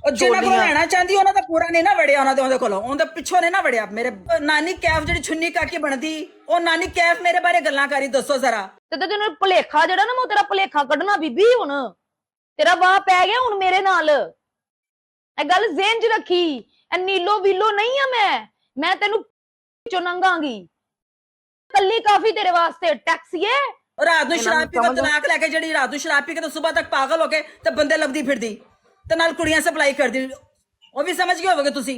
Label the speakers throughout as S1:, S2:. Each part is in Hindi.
S1: ਉਹ ਜਿਹਨਾਂ ਕੋਲ ਲੈਣਾ ਚਾਹੁੰਦੀ ਉਹਨਾਂ ਦਾ ਪੂਰਾ ਨਹੀਂ ਨਾ ਵੜਿਆ ਉਹਨਾਂ ਦੇ ਉਹਦੇ ਕੋਲੋਂ ਉਹਦੇ ਪਿੱਛੋਂ ਨਹੀਂ ਨਾ ਵੜਿਆ ਮੇਰੇ ਨਾਨੀ ਕੈਫ ਜਿਹੜੀ ਛੁੰਨੀ ਕਾਕੀ ਬਣਦੀ ਉਹ ਨਾਨੀ ਕੈਫ ਮੇਰੇ ਬਾਰੇ ਗੱਲਾਂ ਕਰੀ ਦੱਸੋ ਜ਼ਰਾ
S2: ਤੇ ਤੈਨੂੰ ਭੁਲੇਖਾ ਜਿਹੜਾ ਨਾ ਮੈਂ ਤੇਰਾ ਭੁਲੇਖਾ ਕੱਢਣਾ ਬੀਬੀ ਹੁਣ ਤੇਰਾ ਵਾਹ ਪੈ ਗਿਆ ਹੁਣ ਮੇਰੇ ਨਾਲ ਇਹ ਗੱਲ ਜ਼ਿਹਨ 'ਚ ਰੱਖੀ ਇਹ ਨੀਲੋ ਵੀਲੋ ਨਹੀਂ ਆ ਮੈਂ ਤੈਨੂੰ ਚੋਂ ਨੰਗਾਂਗੀ ਕੱਲੀ ਕਾਫੀ ਤੇਰੇ ਵਾਸਤੇ ਟੈਕਸੀਏ
S1: ਰਾਤ ਨੂੰ ਸ਼ਰਾਬ ਪੀ ਕੇ ਤਲਾਕ ਲੈ ਕੇ ਜਿਹੜੀ ਰਾਤ ਨੂੰ ਸ਼ਰਾਬ ਪੀ ਕੇ ਤੇ ਸਵੇਰ ਤੱਕ ਪਾਗਲ ਹੋ ਕੇ ਤੇ ਬੰਦੇ ਲੱਭਦੀ ਫਿਰਦੀ ਤੇ ਨਾਲ ਕੁੜੀਆਂ ਸਪਲਾਈ करती वो भी समझ गए होगे तुसी।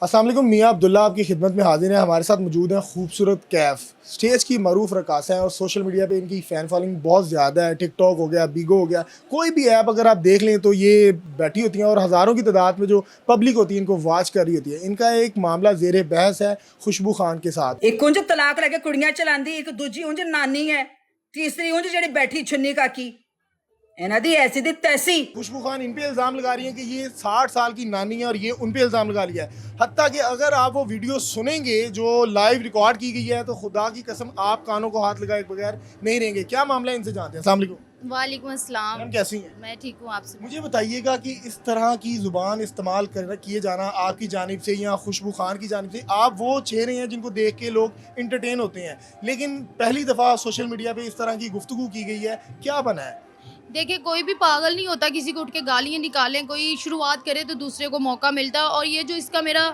S3: अस्सलाम वालेकुम, मियाँ अब्दुल्ला आपकी खिदमत में हाजिर हैं। हमारे साथ मौजूद हैं खूबसूरत कैफ, स्टेज की मरूफ रकासा हैं और सोशल मीडिया पे इनकी फ़ैन फॉलोइंग बहुत ज़्यादा है। टिकटॉक हो गया, बिगो हो गया, कोई भी ऐप अगर आप देख लें तो ये बैठी होती हैं और हज़ारों की तादाद में जो पब्लिक होती है इनको वॉच कर रही होती है। इनका एक मामला ज़ेर बहस है खुशबू खान के साथ।
S1: एक उंज तलाक लैके कुड़ियां चलांदी, एक दूजी उंज नानी है, तीसरी उंज जेड़ी बैठी छुन्नी काकी इन्हां दी ऐसी दी तैसी।
S3: खुशबू खान इन पे इल्ज़ाम लगा रही है कि ये 60 साल की नानी है और ये उन पे इल्ज़ाम लगा लिया है। हत्ता कि अगर आप वो वीडियो सुनेंगे जो लाइव रिकॉर्ड की गई है तो खुदा की कसम आप कानों को हाथ लगाए बगैर नहीं रहेंगे। क्या मामला है इनसे जानते हैं। अस्सलाम वालेकुम।
S4: वालेकुम अस्सलाम।
S3: मैम कैसी हैं?
S4: मैं ठीक हूँ, आपसे
S3: मुझे बताइएगा कि इस तरह की ज़ुबान इस्तेमाल किए जाना आपकी जानिब से या खुशबू खान की जानिब से, आप वो चेहरे हैं जिनको देख के लोग इंटरटेन होते हैं, लेकिन पहली दफ़ा सोशल मीडिया पे इस तरह की गुफ्तगू की गई है, क्या बना है?
S4: देखिए, कोई भी पागल नहीं होता किसी को उठ के गालियाँ निकालें, कोई शुरुआत करे तो दूसरे को मौका मिलता है। और ये जो इसका मेरा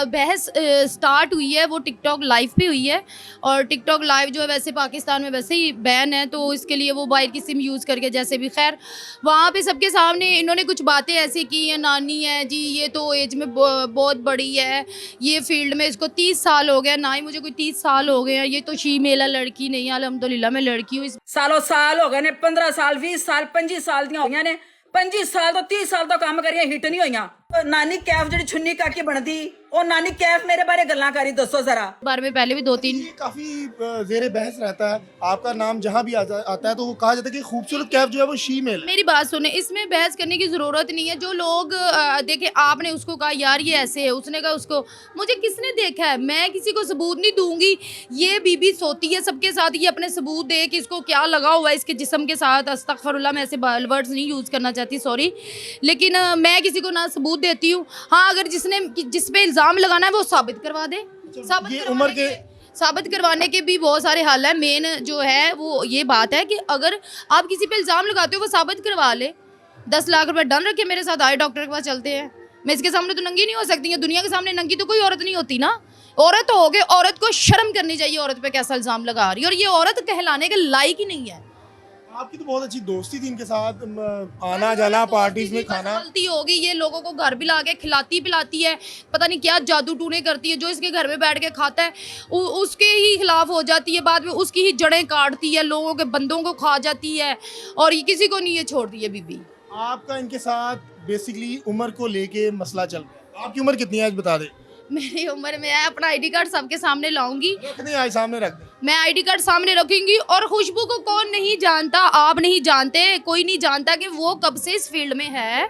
S4: बहस स्टार्ट हुई है वो टिकटॉक लाइव पे हुई है और टिकटॉक लाइव जो है वैसे पाकिस्तान में वैसे ही बैन है, तो इसके लिए वो बाहर की सिम यूज़ करके जैसे भी, खैर वहाँ पे सबके सामने इन्होंने कुछ बातें ऐसी की हैं, नानी है जी, ये तो एज में बहुत बड़ी है, ये फील्ड में इसको 30 साल हो गया, ना ही मुझे कोई 30 साल हो गए हैं, ये तो शीमेल है, लड़की नहीं है, अल्हम्दुलिल्लाह मैं लड़की हूँ।
S1: सालों साल हो गए ने, 15 साल 20 साल 25 साल ਦੀਆਂ ਹੋਈਆਂ ਨੇ, 25 ਸਾਲ ਤੋਂ 30 ਸਾਲ ਤੋਂ ਕੰਮ ਕਰੀਆਂ ਹਿੱਟ ਨਹੀਂ ਹੋਈਆਂ। नानी कैफ ਜਿਹੜੀ ਛੁੰਨੀ ਕਾਕੀ ਬਣਦੀ ਉਹ नानी कैफ मेरे बारे ਗੱਲਾਂ करी दसो जरा।
S4: बार में पहले भी 2-3
S3: ये काफ़ी ज़ेर बहस रहता है, आपका नाम जहाँ भी आता है तो वो कहा जाता है कि खूबसूरत कैफ जो है वो शीमेल।
S4: मेरी बात सुने, इसमें बहस करने की ज़रूरत नहीं है। जो लोग देखे, आपने उसको कहा यार ये ऐसे है, उसने कहा उसको, मुझे किसने देखा है, मैं किसी को सबूत नहीं दूंगी। ये बीबी सोती है सबके साथ, ये अपने सबूत दे कि इसको क्या लगा हुआ है इसके जिस्म के साथ। अस्तगफिरुल्लाह, मैं ऐसे वर्ड्स नहीं यूज़ करना चाहती, सॉरी, लेकिन मैं किसी को ना सबूत देती हूँ। हाँ, अगर जिस पे इल्ज़ाम लगाना है वो साबित करवा दे। साबित करवाने के भी बहुत सारे हल है। मेन जो है वो ये बात है कि अगर आप किसी पे इल्ज़ाम लगाते हो वो साबित करवा ले। 10 लाख रुपए डन रखे मेरे साथ, आए डॉक्टर के पास चलते हैं। मैं इसके सामने तो नंगी नहीं हो सकती, दुनिया के सामने नंगी तो कोई औरत नहीं होती ना। औरत हो गए, औरत को शर्म करनी चाहिए, औरत पे कैसा इल्ज़ाम लगा रही है, और ये औरत कहलाने के लायक ही नहीं है।
S3: आपकी तो बहुत अच्छी दोस्ती थी इनके साथ, आना जाना, पार्टीज में खाना।
S4: गलती होगी, ये लोगों को घर भी ला के खिलाती पिलाती है, पता नहीं क्या जादू टूने करती है। जो इसके घर में बैठ के खाता है उसके ही खिलाफ हो जाती है, बाद में उसकी ही जड़ें काटती है, लोगों के बंदों को खा जाती है, और ये किसी को नहीं ये छोड़ती है बीबी।
S3: आपका इनके साथ बेसिकली उम्र को लेके मसला चल रहा है। आपकी उम्र कितनी है आज बता दे।
S4: मेरी उम्र में है, अपना आईडी कार्ड सबके सामने लाऊंगी,
S3: रखने आज सामने रख दे।
S4: मैं आईडी कार्ड सामने रखूंगी। और खुशबू को कौन नहीं जानता, आप नहीं जानते, कोई नहीं जानता कि वो कब से इस फील्ड में है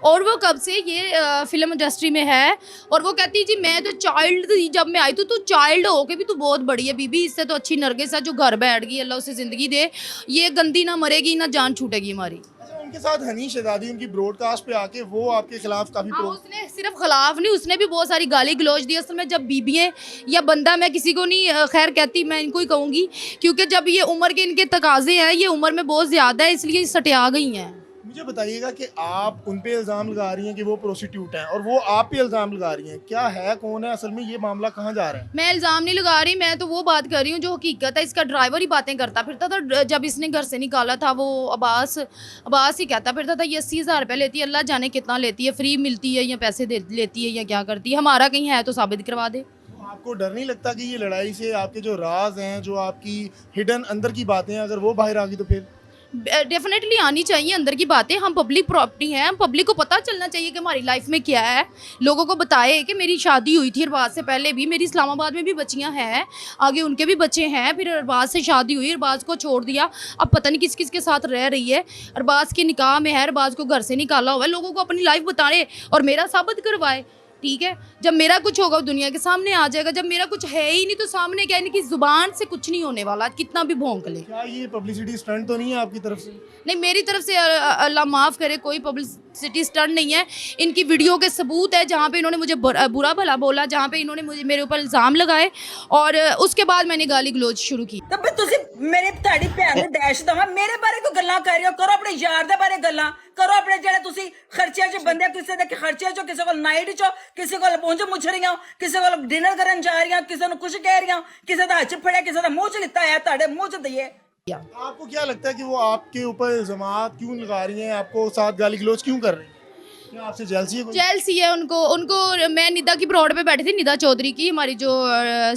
S4: और वो कब से ये फिल्म इंडस्ट्री में है। और वो कहती जी मैं तो चाइल्ड थी जब मैं आई, तो चाइल्ड हो के भी तो बहुत बड़ी है बीबी, इससे तो अच्छी नरगिस है जो घर बैठ गई, अल्लाह उसे ज़िंदगी दे, ये गंदी ना मरेगी ना जान छूटेगी हमारी।
S3: उनके साथ हनीश शहजादी उनकी ब्रॉडकास्ट पे आके वो आपके खिलाफ काफी
S4: उसने सिर्फ खिलाफ नहीं, उसने भी बहुत सारी गाली गलौज दी। असल में जब बीबियाँ या बंदा, मैं किसी को नहीं खैर कहती, मैं इनको ही कहूँगी, क्योंकि जब ये उम्र के इनके तकाजे हैं, ये उम्र में बहुत ज़्यादा है, इसलिए सटिया गई हैं।
S3: मुझे बताइएगा कि आप उन पे इल्ज़ाम लगा रही हैं कि वो प्रोस्टिट्यूट हैं और वो आप पे इल्ज़ाम लगा रही हैं, क्या है, कौन है, असल में ये मामला कहाँ जा रहा है?
S4: मैं इल्ज़ाम नहीं लगा रही, मैं तो वो बात कर रही हूँ जो हकीकत है। इसका ड्राइवर ही बातें करता फिरता था, जब इसने घर से निकाला था वो अब्बास ही कहता फिरता था ये 80,000 रुपये लेती है, अल्लाह जाने कितना लेती है, फ्री मिलती है या पैसे लेती है या क्या करती है, हमारा कहीं है तो साबित करवा दे।
S3: आपको डर नहीं लगता कि ये लड़ाई से आपके जो राज हैं, जो आपकी हिडन अंदर की बातें हैं, अगर वो बाहर आ गई तो फिर?
S4: डेफिनेटली आनी चाहिए अंदर की बातें। हम पब्लिक प्रॉपर्टी हैं, हम पब्लिक को पता चलना चाहिए कि हमारी लाइफ में क्या है, लोगों को बताए कि मेरी शादी हुई थी अरबाज से पहले भी, मेरी इस्लामाबाद में भी बच्चियां हैं, आगे उनके भी बच्चे हैं, फिर अरबाज से शादी हुई, अरबाज को छोड़ दिया, अब पता नहीं किस किस के साथ रह रही है, अरबाज के निकाह में है, अरबाज को घर से निकाला हुआ है, लोगों को अपनी लाइफ बताए और मेरा साबित करवाए। ठीक है, जब मेरा कुछ होगा वो दुनिया के सामने आ जाएगा, जब मेरा कुछ है ही नहीं तो सामने क्या है, इनकी जुबान से कुछ नहीं होने वाला, कितना भी भौंक ले।
S3: क्या ये पब्लिसिटी स्टंट तो नहीं है आपकी तरफ से?
S4: नहीं, मेरी तरफ से अल्लाह माफ़ करे, कोई पब्लिसिटी स्टंट नहीं है। इनकी वीडियो के सबूत है जहाँ पे इन्होंने मुझे बुरा भला बोला, जहाँ पे इन्होंने मुझे मेरे ऊपर इल्ज़ाम लगाए और उसके बाद मैंने गाली गलोच शुरू की।
S1: ਤਾਂ ਫਿਰ ਤੁਸੀਂ ਮੇਰੇ ਤੁਹਾਡੀ ਭੈਣ ਨੂੰ ਡੈਸ਼ ਦਵਾ, ਮੇਰੇ ਬਾਰੇ ਕੋਈ ਗੱਲਾਂ ਕਰ ਰਹੇ ਹੋ, ਕਰੋ ਆਪਣੇ ਯਾਰ ਦੇ ਬਾਰੇ ਗੱਲਾਂ ਕਰੋ, ਆਪਣੇ ਜਿਹੜੇ ਤੁਸੀਂ ਖਰਚਿਆਂ 'ਚ ਬੰਦੇ, ਕਿਸੇ ਦੇ ਖਰਚਿਆਂ 'ਚੋਂ, ਕਿਸੇ ਕੋਲ ਨਾਈਟ 'ਚੋਂ, ਕਿਸੇ ਕੋਲ ਪਹੁੰਚ ਮੁੱਛ ਰਹੀਆਂ, ਕਿਸੇ ਕੋਲ ਡਿਨਰ ਕਰਨ ਜਾ ਰਹੀਆਂ, ਕਿਸੇ ਨੂੰ ਕੁਝ ਕਹਿ ਰਹੀਆਂ, ਕਿਸੇ ਦਾ ਹੱਥ 'ਚ ਫੜਿਆ, ਕਿਸੇ ਦਾ ਮੂੰਹ 'ਚ ਲਿੱਤਾ ਹੈ, ਤੁਹਾਡੇ ਮੂੰਹ 'ਚ ਦਈਏ।
S3: आपको क्या लगता है कि वो आपके ऊपर इल्जामात क्यों लगा रही हैं, आपको साथ गाली गलौज क्यों कर रही हैं? क्या आपसे जेलसी है कोई?
S4: जेलसी है उनको मैं निदा की ब्रॉड पे बैठी थी, निदा चौधरी की, हमारी जो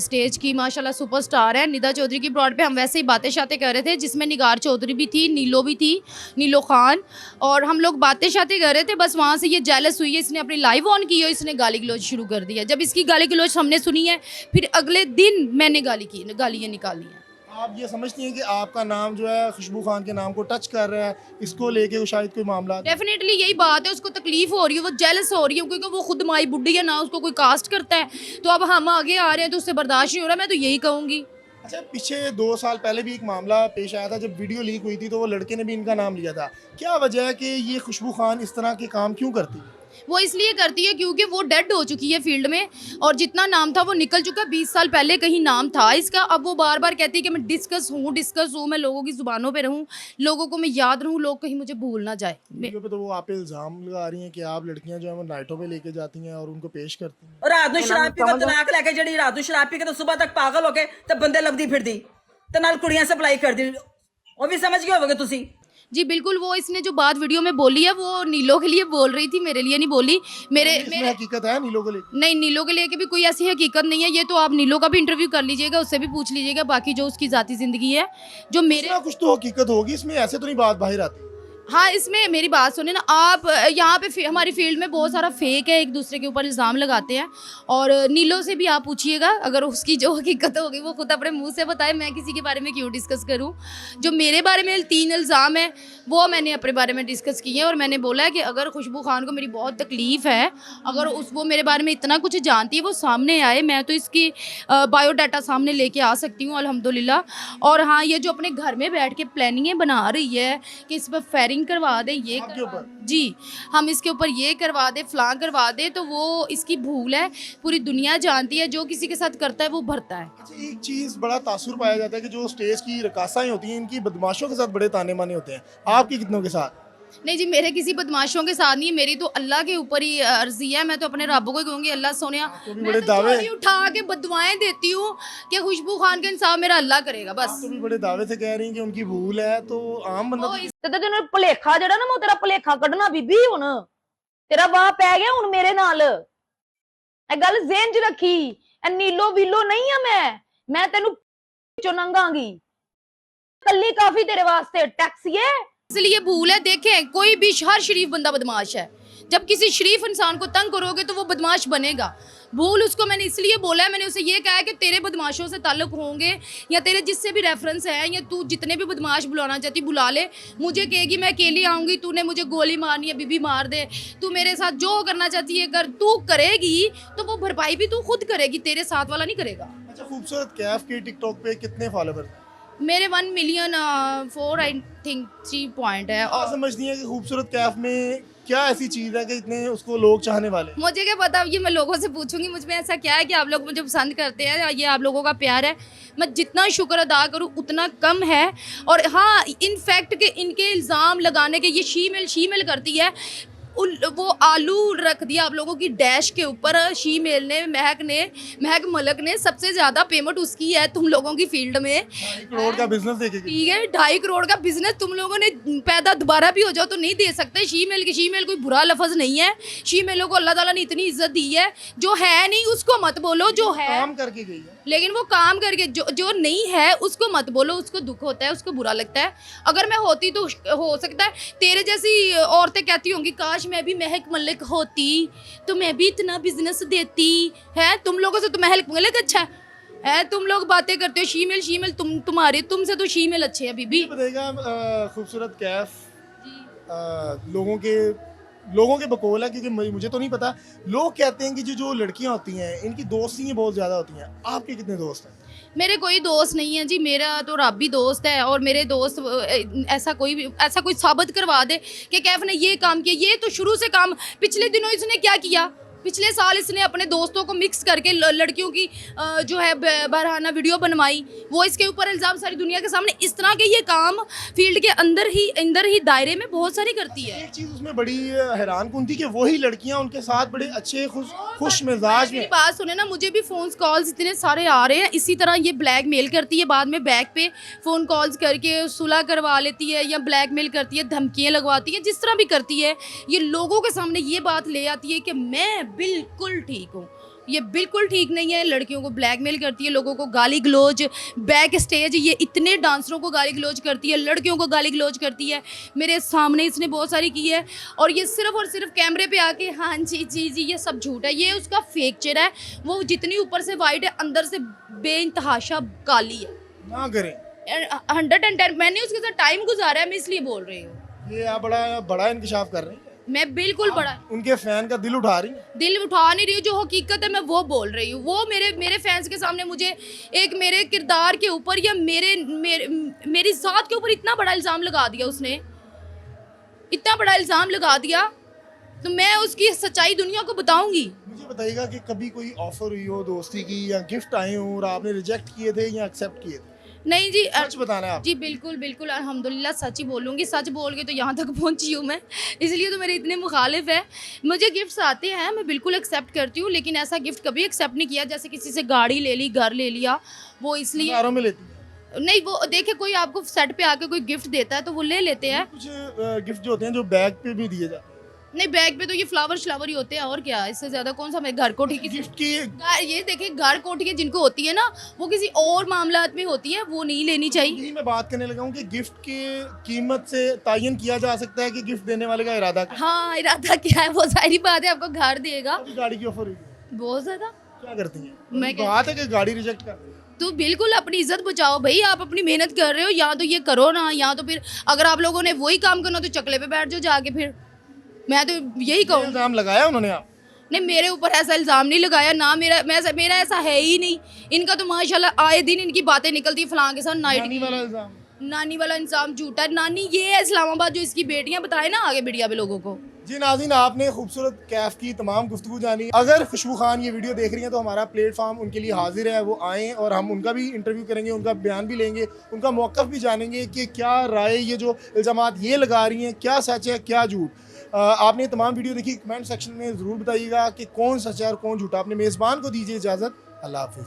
S4: स्टेज की माशाल्लाह सुपरस्टार है, निदा चौधरी की ब्रॉड पे हम वैसे ही बातें शातें कर रहे थे, जिसमें निगार चौधरी भी थी, नीलो भी थी, नीलो खान, और हम लोग बातें शातें कर रहे थे। बस वहाँ से ये जेलस हुई है, इसने अपनी लाइव ऑन की है, इसने गाली गलौज शुरू कर दिया। जब इसकी गाली गलौज हमने सुनी है, फिर अगले दिन मैंने गालियाँ निकाली हैं।
S3: आप ये समझती हैं कि आपका नाम जो है खुशबू खान के नाम को टच कर रहा है, इसको लेके वो शायद कोई मामला?
S4: डेफिनेटली यही बात है, उसको तकलीफ हो रही है, वो जेलस हो रही है, क्योंकि वो खुद माई बुड्ढी है ना, उसको कोई कास्ट करता है, तो अब हम आगे आ रहे हैं तो उससे बर्दाश्त नहीं हो रहा। मैं तो यही कहूँगी।
S3: अच्छा, पीछे 2 साल पहले भी एक मामला पेश आया था, जब वीडियो लीक हुई थी तो वो लड़के ने भी इनका नाम लिया था। क्या वजह है कि ये खुशबू खान इस तरह के काम क्यों करती है?
S4: वो इसलिए करती है क्योंकि वो डेड हो चुकी है फील्ड में, और जितना नाम था वो निकल चुका। 20 साल पहले कहीं नाम था इसका, अब वो बार बार कहती है कि मैं डिस्कस हूँ, मैं लोगों की ज़ुबानों पे रहूँ, लोगों को मैं याद रहूँ, लोग कहीं मुझे भूल ना जाए।
S3: वीडियो पे तो वो आप पे इल्जाम लगा रही हैं कि आप लड़कियां जो है वो नाइटों पे लेके जाती हैं और उनको पेश करती हैं।
S1: रात ਨੂੰ ਸ਼ਰਾਬ ਪੀ ਕੇ ਤਲਾਕ ਲੈ ਕੇ ਜਿਹੜੀ ਰਾਤ ਨੂੰ ਸ਼ਰਾਬ ਪੀ ਕੇ ਤਾਂ ਸਵੇਰ ਤੱਕ ਪਾਗਲ ਹੋ ਕੇ ਤੇ ਬੰਦੇ ਲੱਭਦੀ ਫਿਰਦੀ ਤੇ ਨਾਲ ਕੁੜੀਆਂ ਸਪਲਾਈ ਕਰਦੀ, ਉਹ ਵੀ ਸਮਝ ਗਏ ਹੋਵੋਗੇ ਤੁਸੀਂ।
S4: जी बिल्कुल, वो इसने जो बात वीडियो में बोली है वो नीलो के लिए बोल रही थी, मेरे लिए नहीं बोली। मेरे
S3: हकीकत है नीलो को लेकर?
S4: नहीं, नीलो के लिए भी कोई ऐसी हकीकत नहीं है। ये तो आप नीलो का भी इंटरव्यू कर लीजिएगा, उससे भी पूछ लीजिएगा, बाकी जो उसकी ज़ाती ज़िंदगी है जो मेरे
S3: कुछ तो हकीकत होगी इसमें, ऐसे तो नहीं बात बाहर आती।
S4: हाँ, इसमें मेरी बात सुने ना आप, यहाँ पे हमारी फील्ड में बहुत सारा फेक है, एक दूसरे के ऊपर इल्ज़ाम लगाते हैं, और नीलो से भी आप पूछिएगा, अगर उसकी जो हकीकत होगी वो खुद अपने मुंह से बताए, मैं किसी के बारे में क्यों डिस्कस करूँ। जो मेरे बारे में 3 इल्ज़ाम है वो मैंने अपने बारे में डिस्कस किए हैं, और मैंने बोला है कि अगर खुशबू खान को मेरी बहुत तकलीफ़ है, अगर वो मेरे बारे में इतना कुछ जानती है, वो सामने आए, मैं तो इसकी बायोडाटा सामने लेके आ सकती हूँ अल्हम्दुलिल्लाह। और हाँ, ये जो अपने घर में बैठ के प्लानिंगें बना रही है कि इस पर फायरिंग करवा दे, ये जी हम इसके ऊपर ये करवा दे, फलां करवा दे, तो वो इसकी भूल है, पूरी दुनिया जानती है, जो किसी के साथ करता है वो भरता है।
S3: अच्छा, एक चीज़ बड़ा तासुर पाया जाता है कि जो स्टेज की रकासाएं होती हैं, इनकी बदमाशों के साथ बड़े ताने माने होते हैं, आपकी कितनों के साथ?
S4: नहीं जी, मेरे किसी बदमाशों के साथ नहीं है, मेरी तो अल्लाह के ऊपर ही अर्जी है। मैं तो अपने रब को ही कहूँगी, अल्लाह सोनिया, मैं
S3: बड़े
S4: तो
S3: दावे
S4: चोरी उठा के बदवाएं देती हूँ कि खुशबू खान का इंसाफ मेरा अल्लाह करेगा बस।
S3: तो भी बड़े दावे से कह रही हैं कि उनकी भूल है, तो आम बंदा
S2: ਤੇ ਤੈਨੂੰ ਭੁਲੇਖਾ ਜਿਹੜਾ ਨਾ, ਮੈਂ ਤੇਰਾ ਭੁਲੇਖਾ ਕੱਢਣਾ ਬੀਬੀ। ਹੁਣ ਤੇਰਾ ਵਾਹ ਪੈ ਗਿਆ ਹੁਣ ਮੇਰੇ ਨਾਲ, ਇਹ ਗੱਲ ਜ਼ਿਹਨ 'ਚ ਰੱਖੀ। ਇਹ ਨੀਲੋ ਵੀਲੋ ਨਹੀਂ ਆ ਮੈਂ ਤੈਨੂੰ ਚੋਂ ਨੰਗਾਂਗੀ ਕੱਲੀ ਕਾਫੀ ਤੇਰੇ ਵਾਸਤੇ ਟੈਕਸੀਏ।
S4: इसलिए भूल है, देखें कोई भी हर शरीफ बंदा बदमाश है, जब किसी शरीफ इंसान को तंग करोगे तो वो बदमाश बनेगा। भूल उसको मैंने इसलिए बोला है, मैंने उसे ये कहा है कि तेरे बदमाशों से ताल्लुक होंगे या तेरे जिससे भी रेफरेंस है, या तू जितने भी बदमाश बुलाना चाहती बुला ले, मुझे कहेगी मैं अकेली आऊँगी, तूने मुझे गोली मारनी है बीबी मार दे, तू मेरे साथ जो करना चाहती है कर, तू करेगी तो वो भरपाई भी तू खुद करेगी, तेरे साथ वाला नहीं करेगा।
S3: अच्छा, खूबसूरत कैफ के टिकटॉक पे कितने फॉलोवर हैं?
S4: मेरे 1 मिलियन 4 आई थिंक 3 पॉइंट है।
S3: और समझती हैं कि खूबसूरत कैफ में क्या ऐसी चीज़ है कि इतने उसको लोग चाहने वाले?
S4: मुझे क्या पता, ये मैं लोगों से पूछूंगी, मुझ में ऐसा क्या है कि आप लोग मुझे पसंद करते हैं, ये आप लोगों का प्यार है। मैं जितना शुक्र अदा करूं उतना कम है। और हाँ, इनफैक्ट के इनके इल्ज़ाम लगाने के, ये शीमेल करती है, वो आलू रख दिया आप लोगों की डैश के ऊपर। शीमेल ने, महक मलक ने सबसे ज़्यादा पेमेंट उसकी है तुम लोगों की फील्ड में।
S3: 2.5 करोड़ का बिजनेस देके गई।
S4: ठीक है, 2.5 करोड़ का बिजनेस तुम लोगों ने पैदा दोबारा भी हो जाओ तो नहीं दे सकते। शीमेल कोई बुरा लफ्ज़ नहीं है, शीमेलों को अल्लाह ताला ने इतनी इज्जत दी है, जो है नहीं उसको मत बोलो, जो है
S3: काम करके गई है।
S4: लेकिन वो काम करके जो नहीं है उसको मत बोलो, उसको दुख होता है, उसको बुरा लगता है। अगर मैं होती तो हो सकता है तेरे जैसी औरतें कहती होंगी काश मैं भी महक मलिक होती तो मैं भी इतना बिजनेस देती है। तुम लोगों से तो महक मलिक अच्छा है, तुम लोग बातें करते हो शीमेल, तुमसे तो शीमेल अच्छे हैं बीबी।
S3: बताइएगा, खूबसूरत कैफ लोगों के लोगों के बकौल है, क्योंकि मुझे तो नहीं पता, लोग कहते हैं कि जो लड़कियां होती हैं इनकी दोस्तियाँ बहुत ज़्यादा होती हैं। आपके कितने दोस्त हैं?
S4: मेरे कोई दोस्त नहीं है जी, मेरा तो रब ही दोस्त है। और मेरे दोस्त ऐसा कोई साबित करवा दे कि कैफ ने ये काम किया, ये तो शुरू से काम, पिछले दिनों इसने क्या किया, पिछले साल इसने अपने दोस्तों को मिक्स करके लड़कियों की जो है बरहाना वीडियो बनवाई, वो इसके ऊपर इल्ज़ाम सारी दुनिया के सामने। इस तरह के ये काम फील्ड के अंदर ही दायरे में बहुत सारी करती है।
S3: एक चीज़ उसमें बड़ी हैरान कुन थी कि वही लड़कियां उनके साथ बड़े अच्छे खुश मिजाज
S4: मेरी
S3: में।
S4: बात सुने ना, मुझे भी फ़ोन कॉल्स इतने सारे आ रहे हैं। इसी तरह ये ब्लैकमेल करती है, बाद में बैक पे फ़ोन कॉल्स करके सुलह करवा लेती है या ब्लैकमेल करती है, धमकियाँ लगवाती है, जिस तरह भी करती है। ये लोगों के सामने ये बात ले आती है कि मैं बिल्कुल ठीक हूँ। ये बिल्कुल ठीक नहीं है। लड़कियों को ब्लैकमेल करती है, लोगों को गाली गलौज, बैक स्टेज ये इतने डांसरों को गाली गलौज करती है, लड़कियों को गाली गलौज करती है। मेरे सामने इसने बहुत सारी की है, और ये सिर्फ और सिर्फ कैमरे पे आके हाँ जी जी जी, ये सब झूठ है। ये उसका फेक चेहरा है। वो जितनी ऊपर से वाइट है, अंदर से बेइंतहाशा काली है।
S3: ना करें
S4: 110 मैंने उसके साथ टाइम गुजारा है, मैं इसलिए बोल रही हूँ।
S3: ये आप बड़ा बड़ा इंकशाफ कर रहे हैं।
S4: मैं बिल्कुल बड़ा
S3: उनके फैन का दिल उठा रही हैं।
S4: दिल उठा नहीं रही हूँ, जो हकीकत है मैं वो बोल रही हूँ। वो मेरे फैंस के सामने मुझे एक मेरे किरदार के ऊपर या मेरी ज़ात के ऊपर इतना बड़ा इल्ज़ाम लगा दिया उसने, इतना बड़ा इल्ज़ाम लगा दिया, तो मैं उसकी सच्चाई दुनिया को बताऊंगी।
S3: मुझे बताइएगा कि कभी कोई ऑफर हुई हो दोस्ती की या गिफ्ट आए हो और आपने रिजेक्ट किए थे या एक्सेप्ट किए थे?
S4: नहीं जी,
S3: सच बताना है आप।
S4: जी बिल्कुल बिल्कुल, अल्हम्दुलिल्लाह सच ही बोलूँगी। सच बोल के तो यहाँ तक पहुँची हूँ मैं, इसलिए तो मेरे इतने मुखालिफ है। मुझे गिफ्ट्स आते हैं, मैं बिल्कुल एक्सेप्ट करती हूँ, लेकिन ऐसा गिफ्ट कभी एक्सेप्ट नहीं किया जैसे किसी से गाड़ी ले ली, घर ले लिया, वो इसलिए
S3: हज़ारों में लेती हैं।
S4: नहीं। वो देखिए, कोई आपको सेट पे आके कोई गिफ्ट देता है तो वो ले लेते हैं।
S3: कुछ गिफ्ट जो होते हैं जो बैग पे भी दिए जाते हैं।
S4: नहीं, बैग पे तो ये फ्लावर ही होते हैं, और क्या, इससे ज़्यादा कौन सा। मैं घर कोठी की
S3: गिफ्ट की
S4: ये देखिए, घर कोठियाँ जिनको होती है ना, वो किसी और मामलात में होती है, वो नहीं लेनी चाहिए।
S3: यही मैं बात करने लगा हूँ कि गिफ्ट की कीमत से तायन किया जा सकता है कि गिफ्ट देने वाले का इरादा क्या है।
S4: हाँ, इरादा क्या है, वो सारी बात है। आपको घर देगा
S3: अभी गाड़ी की ऑफर हुई है,
S4: बहुत ज़्यादा,
S3: क्या करती हैं?
S4: मैं
S3: अभी बात है कि गाड़ी रिजेक्ट कर रही है।
S4: तो बिल्कुल अपनी इज्जत बचाओ भाई। आप अपनी मेहनत कर रहे हो, या तो ये करो ना, या तो फिर अगर आप लोगों ने वही काम करना तो चकले पे बैठ जाओ जाके। फिर मैं तो यही कहूँ।
S3: इल्जाम लगाया उन्होंने आप?
S4: नहीं, मेरे ऊपर ऐसा इल्ज़ाम नहीं लगाया ना, मेरा ऐसा है ही नहीं। इनका तो माशाल्लाह आए दिन इनकी बातें निकलती, फलां के साथ
S3: नानी वाला इल्जाम।
S4: नानी वाला इंसान झूठा है। नानी ये है इस्लामाबाद, जो इसकी बेटियां बताए ना आगे मीडिया पे लोगों को।
S3: जी नाज़रीन, आपने खूबसूरत कैफ की तमाम गुफ्तगू जानी। अगर खुशबू खान ये वीडियो देख रही हैं तो हमारा प्लेटफॉर्म उनके लिए हाजिर है, वो आएँ और हम उनका भी इंटरव्यू करेंगे, उनका बयान भी लेंगे, उनका मौक़िफ़ भी जानेंगे कि क्या राय, ये जो इल्ज़ामात ये लगा रही हैं, क्या सच है क्या झूठ। आपने तमाम वीडियो देखी, कमेंट सेक्शन में ज़रूर बताइएगा कि कौन सच है और कौन झूठा। अपने मेज़बान को दीजिए इजाज़त। अल्लाह हाफ़िज़।